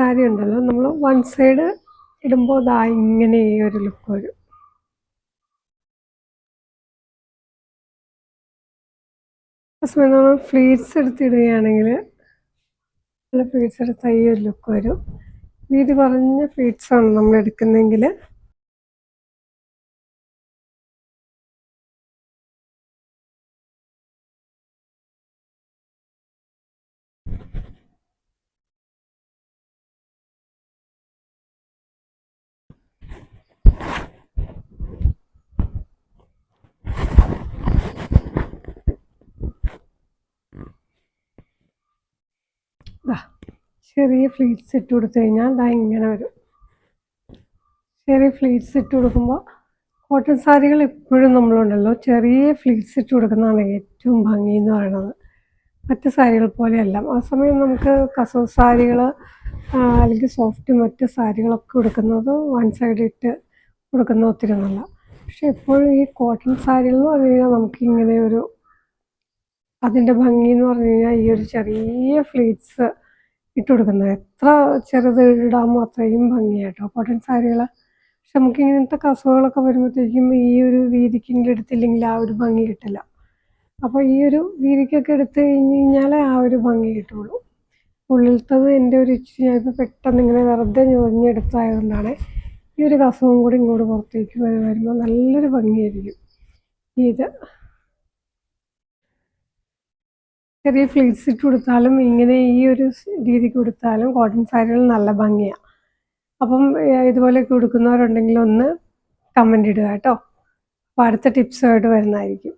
സാരി ഉണ്ടല്ലോ, നമ്മൾ one side ഇടുമ്പോൾ ദാ ഇങ്ങനെ ഈ ഒരു ലുക്ക് വരും. സമയം നമ്മൾ ഫ്ലീറ്റ്സ് എടുത്തിടുകയാണെങ്കിൽ നല്ല ഫ്ലീറ്റ്സ് എടുത്താൽ ഈ ഒരു ലുക്ക് വരും. വീതി കുറഞ്ഞ ഫ്ലീറ്റ്സ് ആണ് നമ്മൾ എടുക്കുന്നതെങ്കിൽ ചെറിയ ഫ്ലീറ്റ്സ് ഇട്ട് കൊടുത്തു കഴിഞ്ഞാൽ ദാ ഇങ്ങനെ വരും. ചെറിയ ഫ്ലീറ്റ്സ് ഇട്ട് കൊടുക്കുമ്പോൾ കോട്ടൺ സാരികൾ എപ്പോഴും നമ്മളുണ്ടല്ലോ ചെറിയ ഫ്ലീറ്റ്സ് ഇട്ട് കൊടുക്കുന്നതാണ് ഏറ്റവും ഭംഗി എന്ന് പറയുന്നത്. മറ്റ് സാരികൾ പോലെയല്ല. ആ സമയം നമുക്ക് കസവ് സാരികൾ അല്ലെങ്കിൽ സോഫ്റ്റ് മറ്റ് സാരികളൊക്കെ കൊടുക്കുന്നത് വൺ സൈഡ് ഇട്ട് കൊടുക്കുന്ന ഒത്തിരി നല്ല. പക്ഷെ എപ്പോഴും ഈ കോട്ടൺ സാരികൾ എന്ന് പറഞ്ഞു കഴിഞ്ഞാൽ നമുക്കിങ്ങനെ ഒരു അതിൻ്റെ ഭംഗി എന്ന് പറഞ്ഞു കഴിഞ്ഞാൽ ഈ ഒരു ചെറിയ ഫ്ലീറ്റ്സ് ഇട്ട് കൊടുക്കുന്നത്. എത്ര ചെറുത് ഇടാമോ അത്രയും ഭംഗിയാട്ടോ കോട്ടൺ സാരികൾ. പക്ഷെ നമുക്ക് ഇങ്ങനത്തെ കസവുകളൊക്കെ വരുമ്പോഴത്തേക്കും ഈ ഒരു വീതിക്കെങ്കിലും എടുത്തില്ലെങ്കിൽ ആ ഒരു ഭംഗി കിട്ടില്ല. അപ്പോൾ ഈ ഒരു വീതിക്കൊക്കെ എടുത്തു കഴിഞ്ഞ് കഴിഞ്ഞാൽ ആ ഒരു ഭംഗി കിട്ടുള്ളൂ. ഉള്ളിലത്തത് എൻ്റെ ഒരു ഇച്ചിരി ഞാനിപ്പോൾ പെട്ടെന്ന് ഇങ്ങനെ വെറുതെ ഞൊറിഞ്ഞെടുത്തായതുകൊണ്ടാണ്. ഈ ഒരു കസവും കൂടി ഇങ്ങോട്ട് പുറത്തേക്ക് വരുമ്പോൾ നല്ലൊരു ഭംഗിയായിരിക്കും. ഇത് ചെറിയ ഫ്ലീറ്റ്സ് ഇട്ട് കൊടുത്താലും ഇങ്ങനെ ഈ ഒരു രീതിക്ക് കൊടുത്താലും കോട്ടൺ സാരികൾ നല്ല ഭംഗിയാണ്. അപ്പം ഇതുപോലെയൊക്കെ കൊടുക്കുന്നവരുണ്ടെങ്കിൽ ഒന്ന് കമൻ്റ് ഇടുക കേട്ടോ. അപ്പോൾ അടുത്ത ടിപ്സുമായിട്ട് വരുന്നതായിരിക്കും.